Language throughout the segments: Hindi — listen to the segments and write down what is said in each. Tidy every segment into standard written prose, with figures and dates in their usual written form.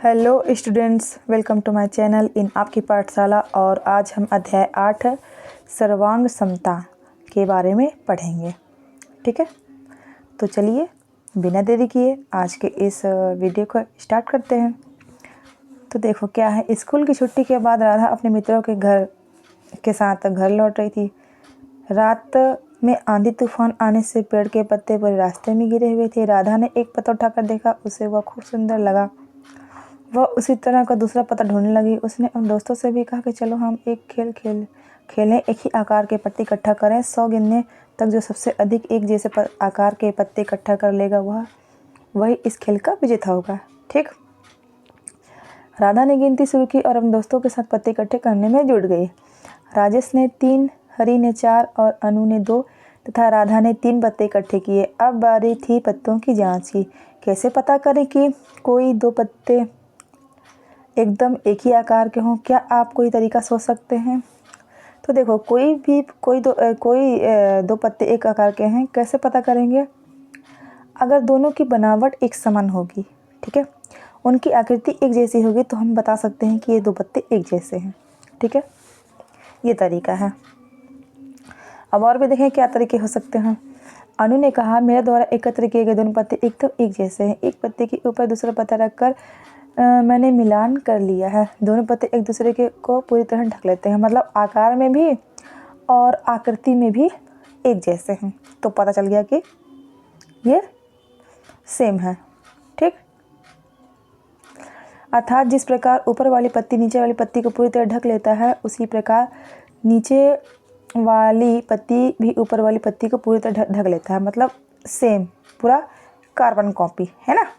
Hello students, welcome to my channel in Aapki Pathshala. और आज हम अध्याय 8 सर्वांग समता के बारे में पढ़ेंगे। ठीक है, तो चलिए बिना देरी किए आज के इस वीडियो को स्टार्ट करते हैं। तो देखो क्या है, स्कूल की छुट्टी के बाद राधा अपने मित्रों के साथ घर लौट रही थी। रात में आंधी तूफान आने से पेड़ के पत्ते पूरे रास्ते में गिरे हुए थे। राधा ने एक पत्ता उठाकर देखा, उसे वह खूब सुंदर लगा। वह उसी तरह का दूसरा पत्ता ढूंढने लगी। उसने उन दोस्तों से भी कहा कि चलो हम एक खेलें, एक ही आकार के पत्ते इकट्ठा करें। 100 गिनने तक जो सबसे अधिक एक जैसे आकार के पत्ते इकट्ठा कर लेगा वही इस खेल का विजेता होगा। ठीक। राधा ने गिनती शुरू की और अपने दोस्तों के साथ पत्ते इकट्ठे करने में जुट गई। राजेश ने 3, हरी ने 4 और अनु ने 2 तथा राधा ने 3 पत्ते इकट्ठे किए। अब बारी थी पत्तों की जांच की। कैसे पता करें कि कोई 2 पत्ते एकदम एक ही आकार के हों? क्या आप कोई तरीका सोच सकते हैं? तो देखो, कोई दो पत्ते एक आकार के हैं, कैसे पता करेंगे? अगर दोनों की बनावट एक समान होगी, ठीक है, उनकी आकृति एक जैसी होगी, तो हम बता सकते हैं कि ये 2 पत्ते एक जैसे हैं। ठीक है, ये तरीका है। अब और भी देखें क्या तरीके हो सकते हैं। अनु ने कहा, मेरे द्वारा एकत्र किए गए दोनों पत्ते एकदम एक जैसे हैं। एक पत्ते के ऊपर दूसरा पत्ता रखकर मैंने मिलान कर लिया है। दोनों पत्ते एक दूसरे को पूरी तरह ढक लेते हैं, मतलब आकार में भी और आकृति में भी एक जैसे हैं। तो पता चल गया कि ये सेम है। ठीक। अर्थात जिस प्रकार ऊपर वाली पत्ती नीचे वाली पत्ती को पूरी तरह ढक लेता है, उसी प्रकार नीचे वाली पत्ती भी ऊपर वाली पत्ती को पूरी तरह ढक लेता है, मतलब सेम, पूरा कार्बन कॉपी है ना।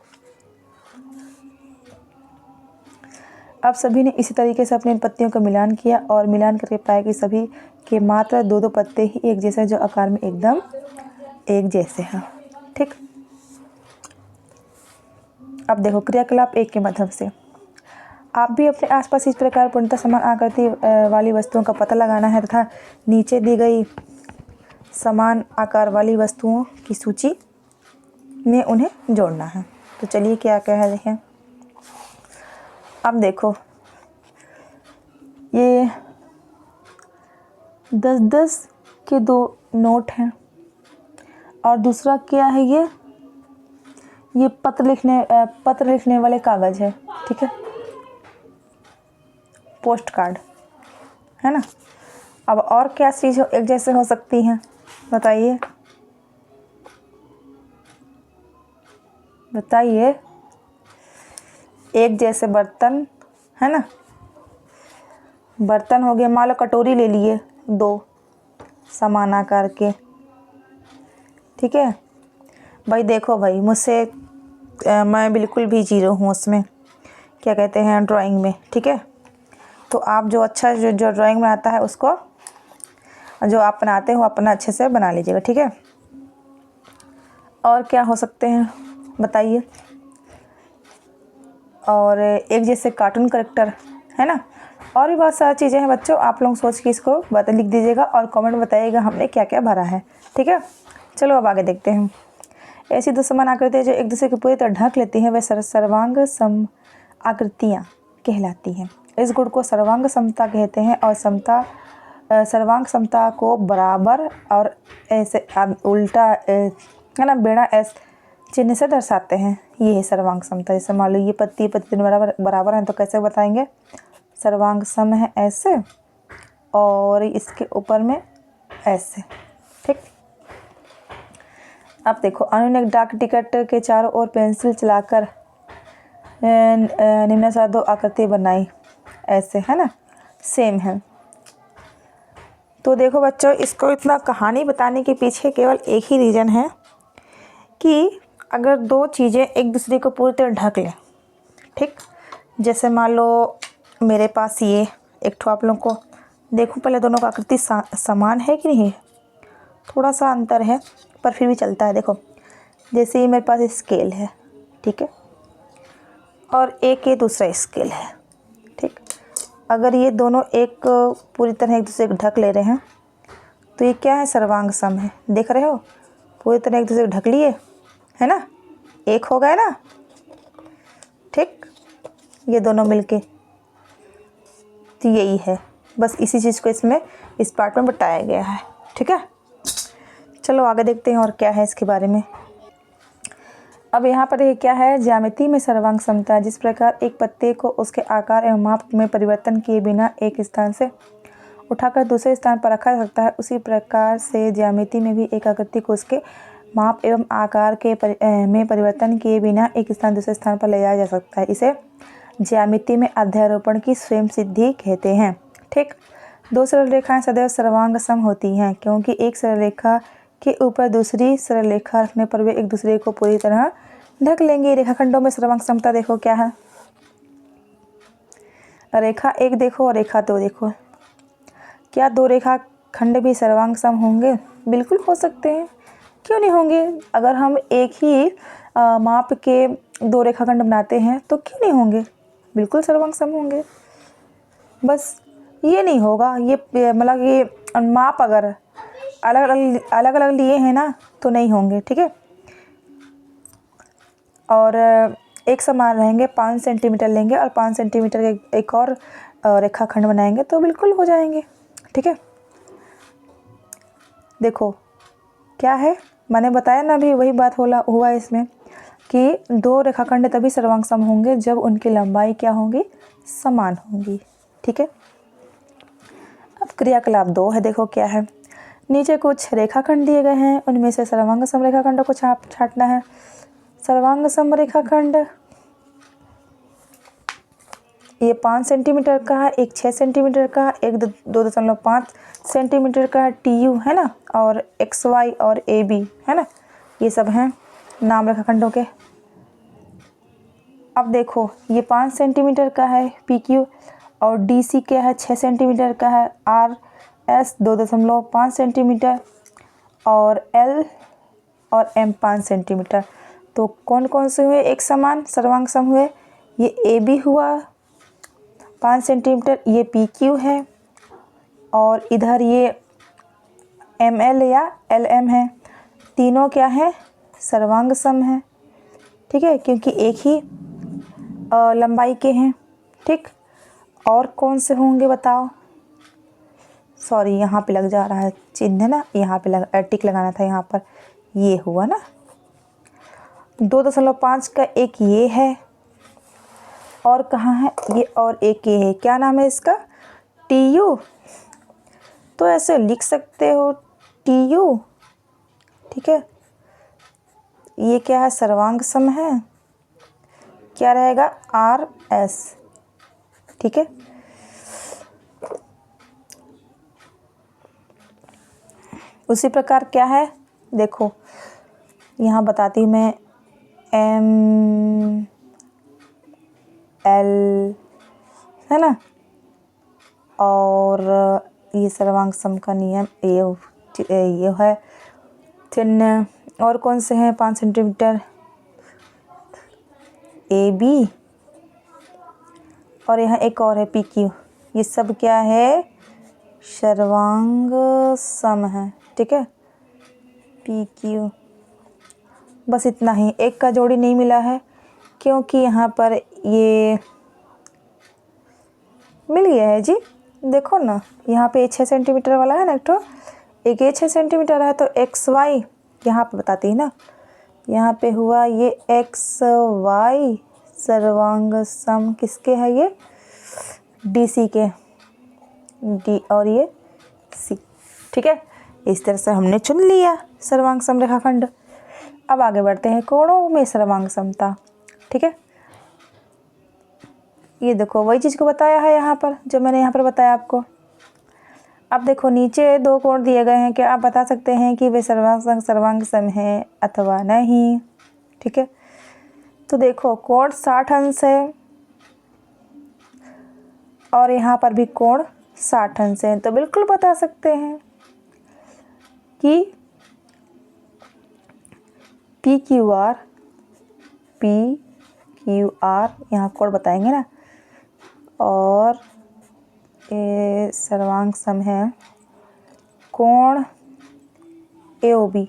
अब सभी ने इसी तरीके से अपनी पत्तियों का मिलान किया और मिलान करके पाया कि सभी के मात्र 2-2 पत्ते ही एक जैसे हैं, जो आकार में एकदम एक जैसे हैं। ठीक। अब देखो क्रियाकलाप 1 के माध्यम से आप भी अपने आसपास इस प्रकार पूर्णतः समान आकृति वाली वस्तुओं का पता लगाना है तथा नीचे दी गई समान आकार वाली वस्तुओं की सूची में उन्हें जोड़ना है। तो चलिए क्या क्या है देखें। अब देखो, ये 10-10 के 2 नोट हैं और दूसरा क्या है, ये पत्र लिखने वाले कागज़ है। ठीक है, पोस्ट कार्ड है ना। अब और क्या चीज़ एक जैसे हो सकती हैं, बताइए बताइए। एक जैसे बर्तन है ना, बर्तन हो गए। मान लो कटोरी ले लिए 2 समान आकार के। ठीक है भाई, देखो भाई, मैं बिल्कुल भी जीरो हूँ उसमें, क्या कहते हैं, ड्राइंग में। ठीक है, तो आप जो ड्राइंग बनाता है उसको, जो आप बनाते हो अपना अच्छे से बना लीजिएगा। ठीक है, और क्या हो सकते हैं बताइए। और एक जैसे कार्टून कैरेक्टर है ना, और भी बहुत सारी चीज़ें हैं बच्चों। आप लोग सोच के इसको लिख दीजिएगा और कमेंट बताइएगा हमने क्या क्या भरा है। ठीक है, चलो अब आगे देखते हैं। ऐसी 2 समान आकृतियाँ जो एक दूसरे को पूरी तरह ढक लेती हैं, वे सर्वांग सम आकृतियाँ कहलाती हैं। इस गुण को सर्वांग समता कहते हैं और सर्वांग समता को बराबर और ऐसे उल्टा है ना, बेड़ा एस चिन्ह से दर्शाते हैं। ये है सर्वांग समता। जैसे मान लो ये पत्ती बराबर हैं, तो कैसे बताएंगे? सर्वांग सम है ऐसे और इसके ऊपर में ऐसे। ठीक। अब देखो, अनु ने डाक टिकट के चारों ओर पेंसिल चलाकर निम्नानुसार 2 आकृति बनाई, ऐसे है ना, सेम है। तो देखो बच्चों, इसको इतना कहानी बताने के पीछे केवल एक ही रीज़न है कि अगर 2 चीज़ें एक दूसरे को पूरी तरह ढक लें। ठीक। जैसे मान लो मेरे पास ये एक ठो, आप लोगों को देखो पहले दोनों का आकृति समान है कि नहीं, थोड़ा सा अंतर है पर फिर भी चलता है। देखो, जैसे ये मेरे पास स्केल है, ठीक है, और एक ये दूसरा स्केल है। ठीक। अगर ये दोनों एक पूरी तरह एक दूसरे को ढक ले रहे हैं, तो ये क्या है? सर्वांग सम है। देख रहे हो, पूरी तरह एक दूसरे को ढक लिए है ना, एक हो गए ना। ठीक। ये दोनों मिलके, तो यही है। बस इसी चीज़ को इसमें इस पार्ट में बताया गया है। ठीक है, चलो आगे देखते हैं और क्या है इसके बारे में। अब यहाँ पर ये क्या है, ज्यामिति में सर्वांग समता। जिस प्रकार एक पत्ते को उसके आकार एवं माप में परिवर्तन किए बिना एक स्थान से उठाकर दूसरे स्थान पर रखा जा सकता है, उसी प्रकार से ज्यामिति में भी एक आकृति को उसके माप एवं आकार में परिवर्तन किए बिना एक स्थान दूसरे स्थान पर ले जाया जा सकता है। इसे ज्यामिति में अध्यारोपण की स्वयं सिद्धि कहते हैं। ठीक, दो सरल रेखाएं सदैव सर्वांग सम होती हैं, क्योंकि एक सरल रेखा के ऊपर दूसरी सरल रेखा रखने पर वे एक दूसरे को पूरी तरह ढक लेंगे। रेखाखंडों में सर्वांग समता देखो क्या है। रेखा एक देखो और रेखा दो देखो। क्या दो रेखा खंड भी सर्वांग सम होंगे? बिल्कुल हो सकते हैं, क्यों नहीं होंगे। अगर हम एक ही माप के दो रेखाखंड बनाते हैं तो क्यों नहीं होंगे, बिल्कुल सर्वांग सम होंगे। बस ये नहीं होगा, ये मतलब ये माप अगर अलग अलग लिए हैं ना तो नहीं होंगे। ठीक है, और एक समान रहेंगे, 5 सेंटीमीटर लेंगे और 5 सेंटीमीटर के एक और रेखाखंड बनाएंगे तो बिल्कुल हो जाएंगे। ठीक है, देखो क्या है, मैंने बताया ना अभी वही बात हुआ इसमें कि दो रेखाखंड तभी सर्वांग सम होंगे जब उनकी लंबाई क्या होंगी, समान होंगी। ठीक है, अब क्रियाकलाप 2 है, देखो क्या है। नीचे कुछ रेखाखंड दिए गए हैं, उनमें से सर्वांग सम रेखाखंड को छांटना है। सर्वांग सम रेखाखंड ये 5 सेंटीमीटर का है, एक 6 सेंटीमीटर का, एक 2.5 सेंटीमीटर का TU है ना, और XY और AB है ना, ये सब हैं नाम रेखाखंडों के। अब देखो ये 5 सेंटीमीटर का है PQ, और DC क्या है, 6 सेंटीमीटर का है। RS 2.5 सेंटीमीटर, और L और M 5 सेंटीमीटर। तो कौन कौन से हुए एक समान सर्वांग सम हुए? ये AB हुआ 5 सेंटीमीटर, ये PQ है, और इधर ये ML या LM है। तीनों क्या है, सर्वांग सम है। ठीक है, क्योंकि एक ही लंबाई के हैं। ठीक, और कौन से होंगे बताओ। सॉरी, यहाँ पे लग जा रहा है चिन्ह ना, यहाँ पे टिक लगाना था यहाँ पर। ये हुआ ना 2.5 का, एक ये है और कहाँ है ये, और एक ये है। क्या नाम है इसका, TU। तो ऐसे लिख सकते हो TU। ठीक है, ये क्या है, सर्वांग सम है, क्या रहेगा, RS। ठीक है, उसी प्रकार क्या है, देखो यहाँ बताती हूँ मैं, ML है ना, और ये सर्वांग सम का नियम ये है चिन्ह। और कौन से हैं 5 सेंटीमीटर, AB, और यहाँ एक और है PQ। ये सब क्या है, सर्वांग सम है। ठीक है, PQ, बस इतना ही। एक का जोड़ी नहीं मिला है क्योंकि यहाँ पर ये मिल गया है जी, देखो ना यहाँ पे 6 सेंटीमीटर वाला है ना, एक ये 6 सेंटीमीटर है, तो XY यहाँ पे बताती है ना, यहाँ पे हुआ ये XY सर्वांग सम किसके है, ये DC के, D और ये C। ठीक है, इस तरह से हमने चुन लिया सर्वांग सम रेखाखंड। अब आगे बढ़ते हैं, कोणों में सर्वांग समता। ठीक है, ये देखो वही चीज़ को बताया है यहाँ पर जो मैंने यहाँ पर बताया आपको। अब देखो नीचे दो कोण दिए गए हैं, क्या आप बता सकते हैं कि वे सर्वांग सम हैं अथवा नहीं। ठीक है, तो देखो कोण 60 अंश है और यहाँ पर भी कोण 60 अंश है, तो बिल्कुल बता सकते हैं कि PQR यहाँ कोण बताएंगे ना, और ये सर्वांग सम है कोण AOB।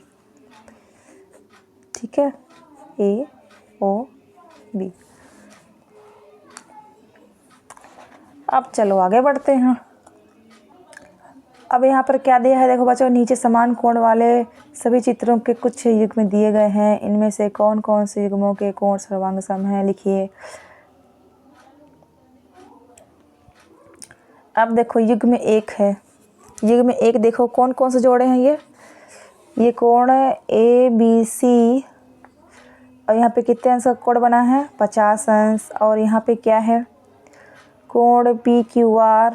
ठीक है, AOB। अब चलो आगे बढ़ते हैं। अब यहाँ पर क्या दिया है देखो बच्चों, नीचे समान कोण वाले सभी चित्रों के कुछ युग्म दिए गए हैं। इनमें से कौन कौन से युग्मों के कोण सर्वांग सम हैं, लिखिए। अब देखो युग्म 1 है। युग्म 1 देखो कौन कौन से जोड़े हैं ये कोण ABC, और यहाँ पे कितने अंश का कोण बना है, 50 अंश। और यहाँ पे क्या है, कोण PQR।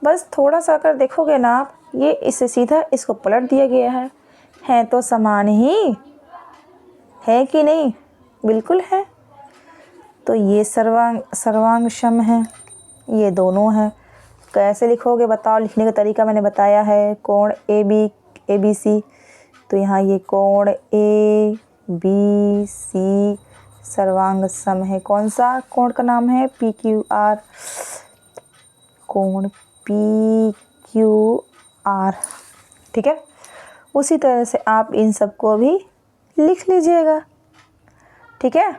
बस थोड़ा सा अगर देखोगे ना आप, ये इससे सीधा इसको पलट दिया गया है तो समान ही है कि नहीं, बिल्कुल है। तो ये सर्वांग सम है, ये दोनों हैं। कैसे लिखोगे बताओ, लिखने का तरीका मैंने बताया है। कोण ABC, तो यहाँ ये कोण ABC सर्वांग सम है। कौन सा कोण का नाम है, PQR, कोण PQR, ठीक है। उसी तरह से आप इन सबको भी लिख लीजिएगा, ठीक है।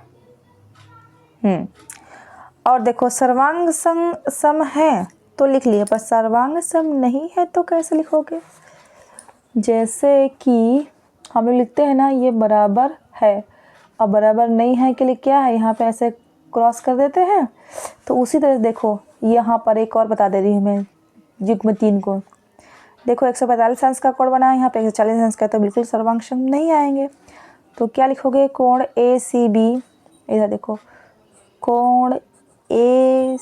और देखो सर्वांग सम है तो लिख लिए, पर सर्वांग सम नहीं है तो कैसे लिखोगे। जैसे कि हम लोग लिखते हैं ना, ये बराबर है, और बराबर नहीं है के लिए क्या है, यहाँ पे ऐसे क्रॉस कर देते हैं। तो उसी तरह देखो यहाँ पर एक और बता दे रही हूँ मैं, युग्म 3 को देखो। 145 अंश का कोण बना है, यहाँ पे 140 अंश का, तो बिल्कुल सर्वांग सम नहीं आएंगे। तो क्या लिखोगे, कोण ACB, इधर देखो कोण ACB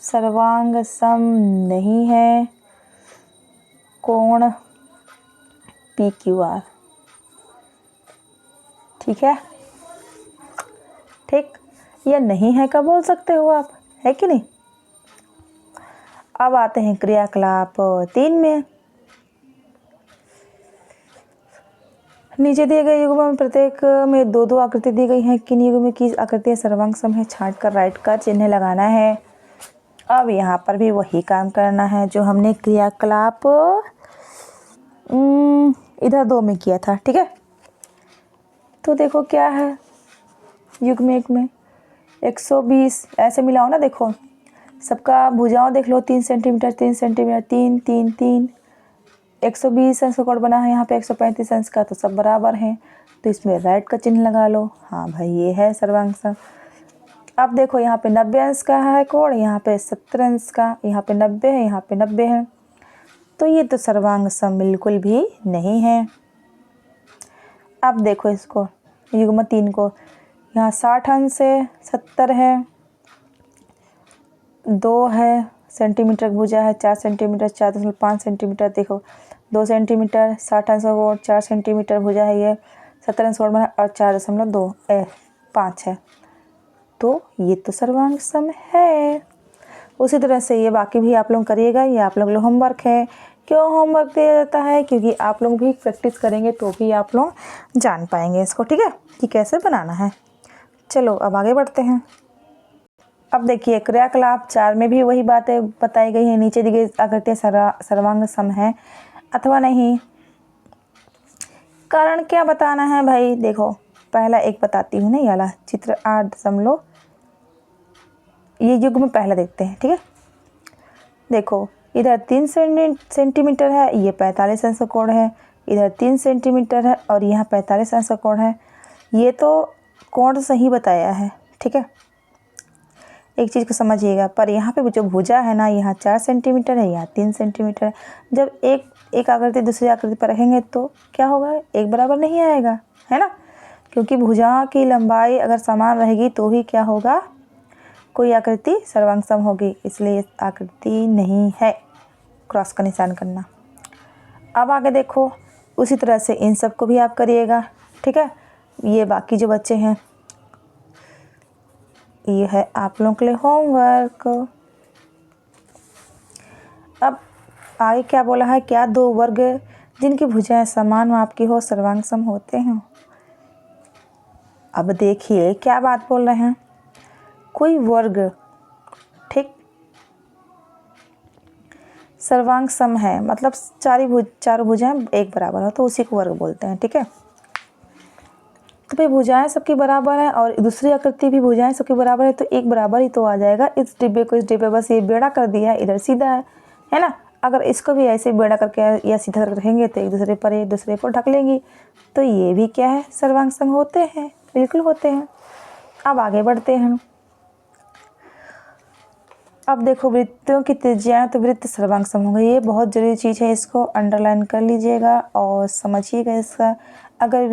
सर्वांग सम नहीं है। कोण PQR, ठीक है, ठीक। ये नहीं है का बोल सकते हो आप, है कि नहीं। अब आते हैं क्रियाकलाप 3 में। नीचे दिए गए युग्म में प्रत्येक में 2-2 आकृति दी गई हैं। किन युग्म की आकृतियाँ सर्वांग सम है, छांट कर राइट का चिन्ह लगाना है। अब यहाँ पर भी वही काम करना है जो हमने क्रियाकलाप इधर 2 में किया था, ठीक है। तो देखो क्या है, युग्म 1 में 120 ऐसे मिलाओ ना, देखो सबका भुजाओं देख लो, 3 सेंटीमीटर 3 सेंटीमीटर 3 3 3, 120 अंश का कोण बना है, यहाँ पे 135 अंश का, तो सब बराबर हैं, तो इसमें राइट का चिन्ह लगा लो। हाँ भाई ये है सर्वांग सम। अब देखो यहाँ पे 90 अंश का है कोण, यहाँ पे 70 अंश का, यहाँ पे 90 है, यहाँ पे 90 है, तो ये तो सर्वांग सम बिल्कुल भी नहीं है। अब देखो इसको युग्म 3 को, यहाँ 60 अंश है, 70 है, 2 है सेंटीमीटर भुजा है, 4 सेंटीमीटर 4.5 सेंटीमीटर, देखो 2 सेंटीमीटर 60 अंश का कोण, 4 सेंटीमीटर भुजा है, ये 70 अंश कोण बना, और 4.5 है, तो ये तो सर्वांग सम है। उसी तरह से ये बाकी भी आप लोग करिएगा, ये आप लोग होमवर्क है। क्यों होमवर्क दिया जाता है, क्योंकि आप लोग भी प्रैक्टिस करेंगे तो भी आप लोग जान पाएंगे इसको, ठीक है, कि कैसे बनाना है। चलो अब आगे बढ़ते हैं। अब देखिए क्रियाकलाप 4 में भी वही बातें बताई गई हैं। नीचे दी गई आकृतियाँ सर्वांग सम है अथवा नहीं। कारण क्या बताना है भाई, देखो पहला एक बताती हूँ ना, ये वाला चित्र 8 ये युग्म पहला देखते हैं, ठीक है। देखो इधर 3 सेंटीमीटर है, ये 45 अंश का कोण है, इधर 3 सेंटीमीटर है और यहाँ 45 अंश का कोण है। ये तो कोण सही बताया है, ठीक है, एक चीज़ को समझिएगा। पर यहाँ पे जो भुजा है ना, यहाँ 4 सेंटीमीटर है, यहाँ 3 सेंटीमीटर है। जब एक आकृति दूसरी आकृति पर रखेंगे तो क्या होगा, एक बराबर नहीं आएगा, है ना, क्योंकि भुजा की लंबाई अगर समान रहेगी तो ही क्या होगा, कोई आकृति सर्वांग सम होगी। इसलिए आकृति नहीं है, क्रॉस का निशान करना। अब आगे देखो, उसी तरह से इन सब को भी आप करिएगा, ठीक है। ये बाकी जो बच्चे हैं, ये है आप लोगों के लिए होमवर्क। अब आगे क्या बोला है, क्या 2 वर्ग जिनकी भुजाएं समान माप की हो सर्वांग सम होते हैं। अब देखिए क्या बात बोल रहे हैं, कोई वर्ग, ठीक, सर्वांग सम है, मतलब चारों भुजाएं एक बराबर हो तो उसी को वर्ग बोलते हैं, ठीक है। तो भाई भुजाएं सबकी बराबर है और दूसरी आकृति भी भुजाएं सबकी बराबर है, तो एक बराबर ही तो आ जाएगा। इस डिब्बे को इस डिब्बे, बस ये बेड़ा कर दिया है, इधर सीधा है ना। अगर इसको भी ऐसे बेड़ा करके या सीधा करके रखेंगे तो एक दूसरे पर ढक लेंगी, तो ये भी क्या है, सर्वांग सम होते हैं, बिल्कुल होते हैं। अब आगे बढ़ते हैं। अब देखो वृत्तों की त्रिज्या, तो वृत्त सर्वांग सम होंगे। ये बहुत जरूरी चीज़ है, इसको अंडरलाइन कर लीजिएगा और समझिएगा इसका। अगर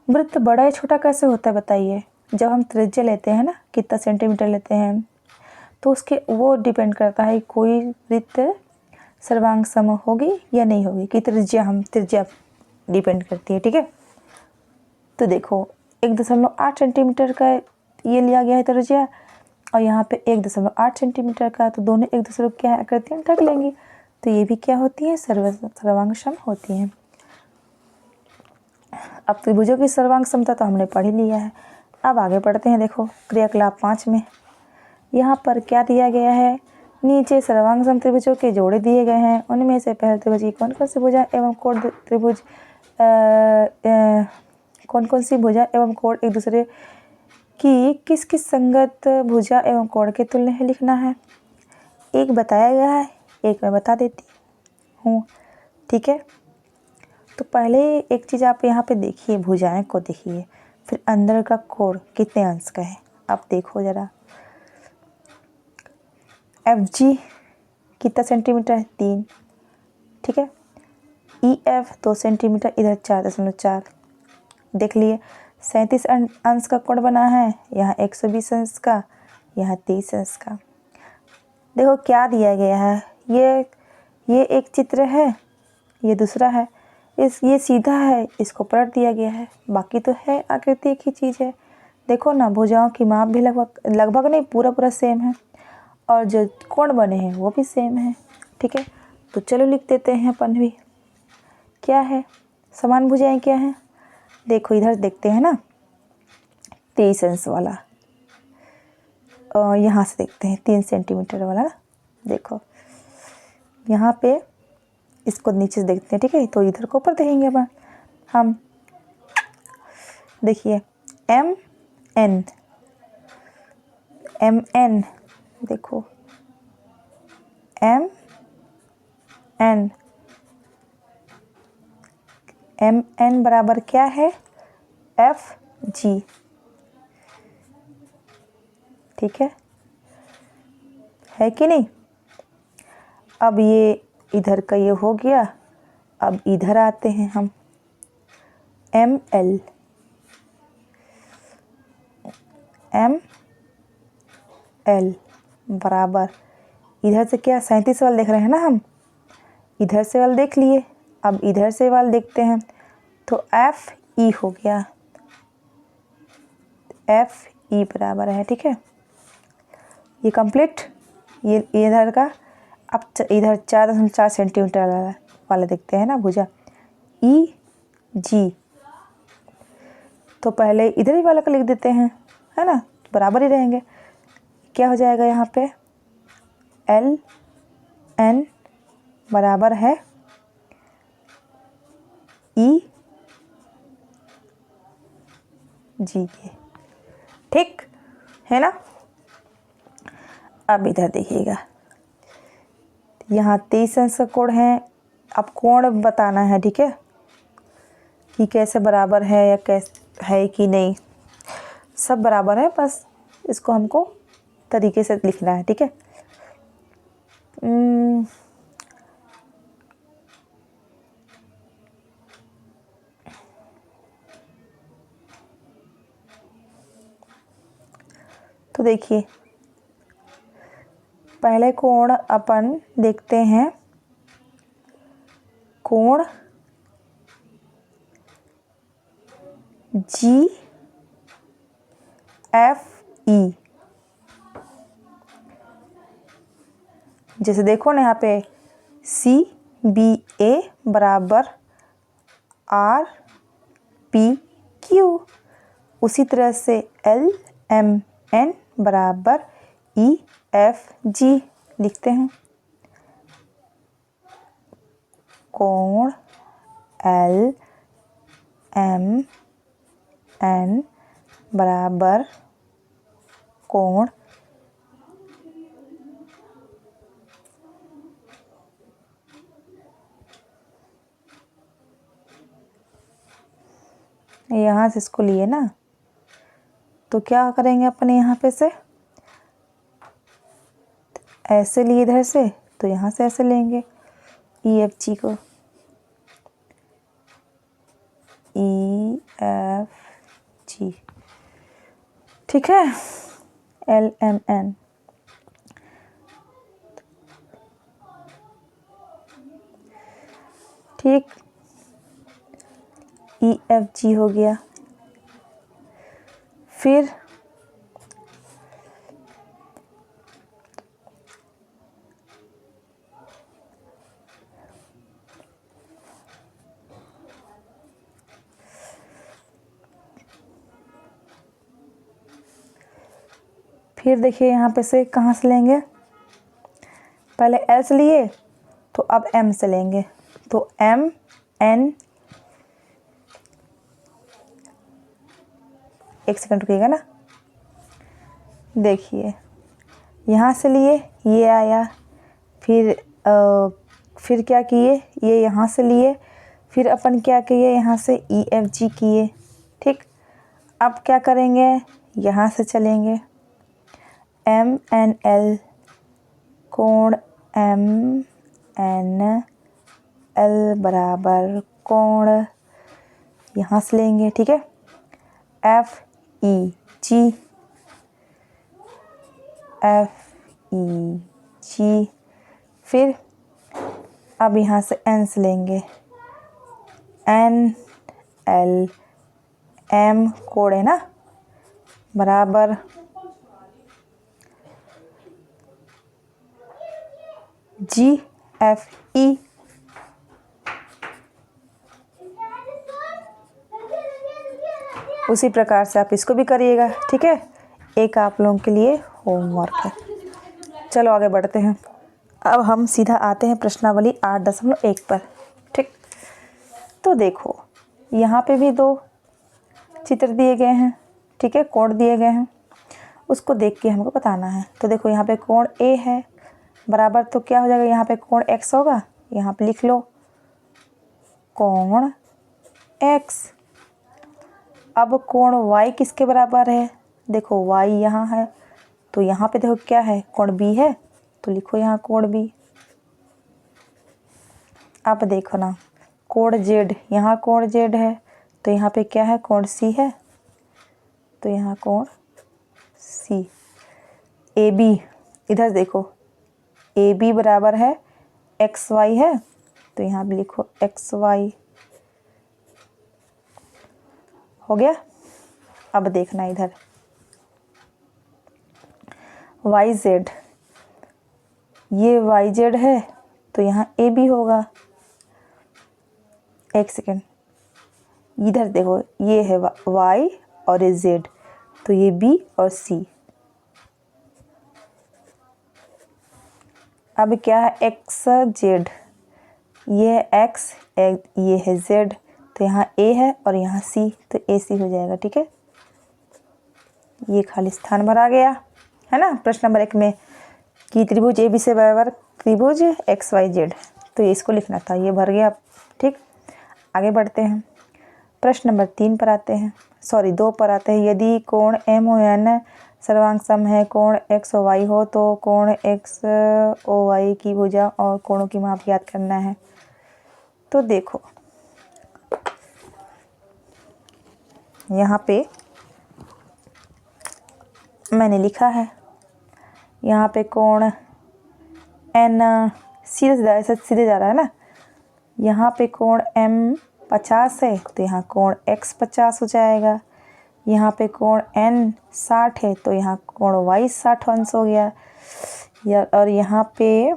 वृत्त बड़ा या छोटा कैसे होता है बताइए। जब हम त्रिज्या लेते हैं ना, कितना सेंटीमीटर लेते हैं, तो उसके वो डिपेंड करता है कोई वृत्त सर्वांग सम होगी या नहीं होगी, कि त्रिज्या डिपेंड करती है, ठीक है। तो देखो 1.8 सेंटीमीटर का ये लिया गया है त्रिज्या, और यहाँ पे 1.8 सेंटीमीटर का, तो दोनों एक दूसरे को क्या आकृतियाँ ढक लेंगी, तो ये भी क्या होती हैं, सर्वांग सम होती हैं। अब त्रिभुजों की सर्वांग समता तो हमने पढ़ ही लिया है। अब आगे बढ़ते हैं। देखो क्रियाकलाप 5 में यहाँ पर क्या दिया गया है, नीचे सर्वांग सम त्रिभुजों के जोड़े दिए गए हैं। उनमें से पहले त्रिभुज की कौन कौन सी भुजा एवं कोण त्रिभुज कौन कौन सी भुजा एवं कोण एक दूसरे की किस किस संगत भुजा एवं कोण के तुल्य है लिखना है। एक बताया गया है, एक मैं बता देती हूँ, ठीक है। तो पहले एक चीज़ आप यहाँ पे देखिए, भुजाएं को देखिए, फिर अंदर का कोण कितने अंश का है आप देखो ज़रा। FG कितना सेंटीमीटर है, 3, ठीक है। EF 2 सेंटीमीटर, इधर 4.4 देख लिए। 37 अंश का कोण बना है, यहाँ 120 अंश का, यहाँ 30 अंश का। देखो क्या दिया गया है, ये एक चित्र है, ये दूसरा है। ये सीधा है, इसको पलट दिया गया है, बाकी तो है आकृति एक ही चीज़ है। देखो ना, भुजाओं की माप भी लगभग नहीं, पूरा सेम है, और जो कोण बने हैं वो भी सेम है, ठीक है। तो चलो लिख देते हैं अपन भी, क्या है समान भुजाएं क्या हैं। देखो इधर देखते हैं ना, 23 अंश वाला, और यहाँ से देखते हैं 3 सेंटीमीटर वाला। देखो यहाँ पे इसको नीचे से देखते हैं, ठीक है। तो इधर को ऊपर देखेंगे अपन हम। देखिए MN, देखो MN बराबर क्या है, FG, ठीक है कि नहीं। अब ये इधर का ये हो गया, अब इधर आते हैं हम। ML बराबर, इधर से क्या 37 वाला देख रहे हैं ना हम, इधर से वाला देख लिए, अब इधर से वाला देखते हैं, तो FE हो गया, FE बराबर है, ठीक है। ये कंप्लीट। ये इधर का, अब इधर 4.4 सेंटीमीटर वाला देखते हैं ना भुजा, EG। तो पहले इधर ही वाला का लिख देते हैं, है ना, बराबर ही रहेंगे। क्या हो जाएगा यहाँ पे, LN बराबर है EG के, ठीक है ना। अब इधर देखिएगा, यहाँ 23 अंश का कोण है। अब कोण बताना है, ठीक है, कि कैसे बराबर है या कैसे है कि नहीं। सब बराबर है, बस इसको हमको तरीके से लिखना है, ठीक है। तो देखिए पहले कोण अपन देखते हैं, कोण GFE। जैसे देखो ना यहाँ पे CBA बराबर RPQ, उसी तरह से LMN बराबर EFG लिखते हैं। कोण LMN एन बराबर कोण यहाँ से इसको लिए ना, तो क्या करेंगे अपने यहाँ पे से ऐसे लिए इधर से, तो यहाँ से ऐसे लेंगे ई एफ जी को, ई एफ जी, ठीक है, एल एम एन। ठीक, ई एफ जी हो गया। फिर देखिए यहाँ पे से कहाँ से लेंगे, पहले एल से लिए तो अब एम से लेंगे, तो एम एन, एक सेकंड रुकिएगा ना, देखिए यहाँ से लिए ये आया, फिर क्या किए, ये यहाँ से लिए, फिर अपन क्या किए यहाँ से ई एफ जी किए। ठीक, अब क्या करेंगे, यहाँ से चलेंगे एम एन एल, कोण एम एन एल बराबर कोण, यहाँ से लेंगे, ठीक है, एफ ई जी, एफ ई जी। फिर अब यहाँ से एन से लेंगे, एन एल एम कोण है ना, बराबर जी एफ ई। उसी प्रकार से आप इसको भी करिएगा, ठीक है, एक आप लोगों के लिए होमवर्क है। चलो आगे बढ़ते हैं। अब हम सीधा आते हैं प्रश्नावली 8.1 पर। ठीक, तो देखो यहाँ पे भी दो चित्र दिए गए हैं, ठीक है, कोण दिए गए हैं, उसको देख के हमको बताना है। तो देखो यहाँ पे कोण ए है, बराबर तो क्या हो जाएगा, यहाँ पे कोण एक्स होगा, यहाँ पे लिख लो कोण एक्स। अब कोण वाई किसके बराबर है, देखो वाई यहाँ है, तो यहाँ पे देखो क्या है, कोण बी है, तो लिखो यहाँ कोण बी। अब देखो ना कोण जेड, यहाँ कोण जेड है, तो यहाँ पे क्या है, कोण सी है, तो यहाँ कोण सी। ए बी, इधर देखो ए बी बराबर है एक्स वाई है, तो यहाँ भी लिखो एक्स वाई, हो गया। अब देखना इधर वाई जेड, ये वाई जेड है, तो यहाँ ए बी होगा, एक सेकेंड, इधर देखो ये है वाई और ये जेड, तो ये बी और सी। अब क्या है, एक्स जेड, ये है एक्स, ये है जेड, तो यहाँ ए है और यहाँ सी, तो ए सी हो जाएगा, ठीक है। ये खाली स्थान भरा गया है ना प्रश्न नंबर 1 में कि त्रिभुज ए बी से बराबर त्रिभुज एक्स वाई जेड, तो ये इसको लिखना था, ये भर गया। ठीक, आगे बढ़ते हैं, प्रश्न नंबर 3 पर आते हैं, 2 पर आते हैं। यदि कोण एम ओ एन सर्वांग सम है, कोण एक्स ओ वाई हो, तो कोण एक्स ओ वाई की भुजा और कोणों की माप ज्ञात करना है। तो देखो यहाँ पे मैंने लिखा है, यहाँ पे कोण एन सीधे जा रहा है ना, यहाँ पे कोण एम 50 है, तो यहाँ कोण एक्स 50 हो जाएगा। यहाँ पे कोण एन 60 है, तो यहाँ कोण वाई 60 अंश हो गया। और यहाँ पे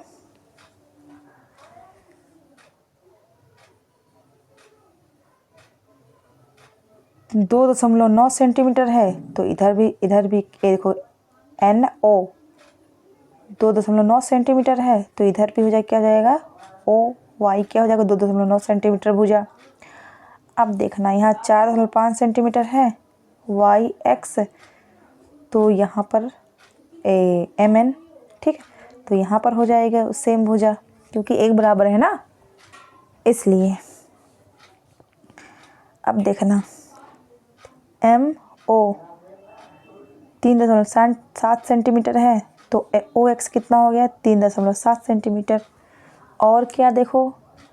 2.9 सेंटीमीटर है, तो इधर भी ये देखो एन ओ 2.9 सेंटीमीटर है, तो इधर भी हो जाए क्या हो जाएगा, ओ वाई क्या हो जाएगा 2.9 सेंटीमीटर भुजा। अब देखना यहाँ 4.5 सेंटीमीटर है, वाई एक्स, तो यहाँ पर एम एन, ठीक है। तो यहाँ पर हो जाएगा सेम भुजा, क्योंकि एक बराबर है ना, इसलिए। अब देखना एम ओ 3.7 सेंटीमीटर है, तो ओ एक्स कितना हो गया 3.7 सेंटीमीटर। और क्या देखो,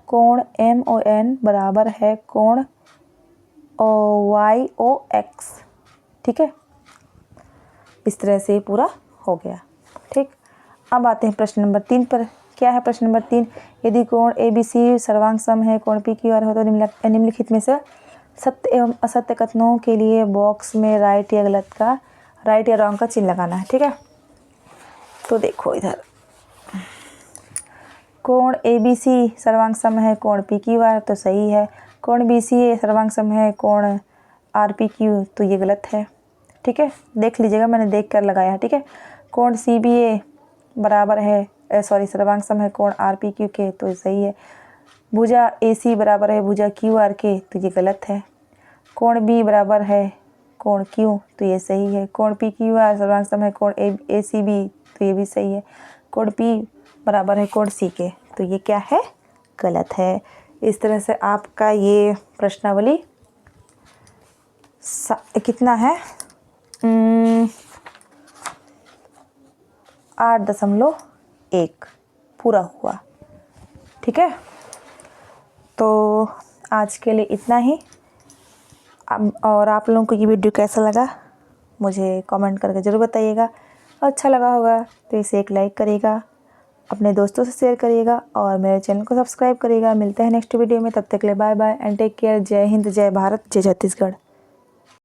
कोण एम ओ एन बराबर है कोण ओ वाई ओ एक्स, ठीक है। इस तरह से पूरा हो गया, ठीक। अब आते हैं प्रश्न नंबर 3 पर। क्या है प्रश्न नंबर 3? यदि कोण ए बी सी सर्वांग सम है, कोण पी क्यू आर हो, तो निम्नलिखित में से सत्य एवं असत्य कथनों के लिए बॉक्स में राइट या रॉन्ग का चिन्ह लगाना है, ठीक है। तो देखो इधर, कोण ए बी सी सर्वांग सम है कोण पी क्यू आर, तो सही है। कोण बी सी ए सर्वांग सम है कोण आर पी क्यू, तो ये गलत है, ठीक है। देख लीजिएगा, मैंने देख कर लगाया है, ठीक है। कोण सी बी ए बराबर है सर्वांग सम है कोण आर पी क्यू के, तो सही है। भुजा ए सी बराबर है भुजा क्यू आर के, तो ये गलत है। कोण बी बराबर है कोण क्यू, तो ये सही है। कोण पी क्यू आर सर्वांग सम है कोण ए सी बी, तो ये भी सही है। कोण पी बराबर है कोण सी के, तो ये क्या है, गलत है। इस तरह से आपका ये प्रश्नावली कितना है 8.1 पूरा हुआ, ठीक है। तो आज के लिए इतना ही। और आप लोगों को ये वीडियो कैसा लगा मुझे कमेंट करके ज़रूर बताइएगा। अच्छा लगा होगा तो इसे एक लाइक करिएगा, अपने दोस्तों से शेयर करिएगा और मेरे चैनल को सब्सक्राइब करिएगा। मिलते हैं नेक्स्ट वीडियो में, तब तक के लिए bye bye and take care. जय हिंद, जय भारत, जय छत्तीसगढ़।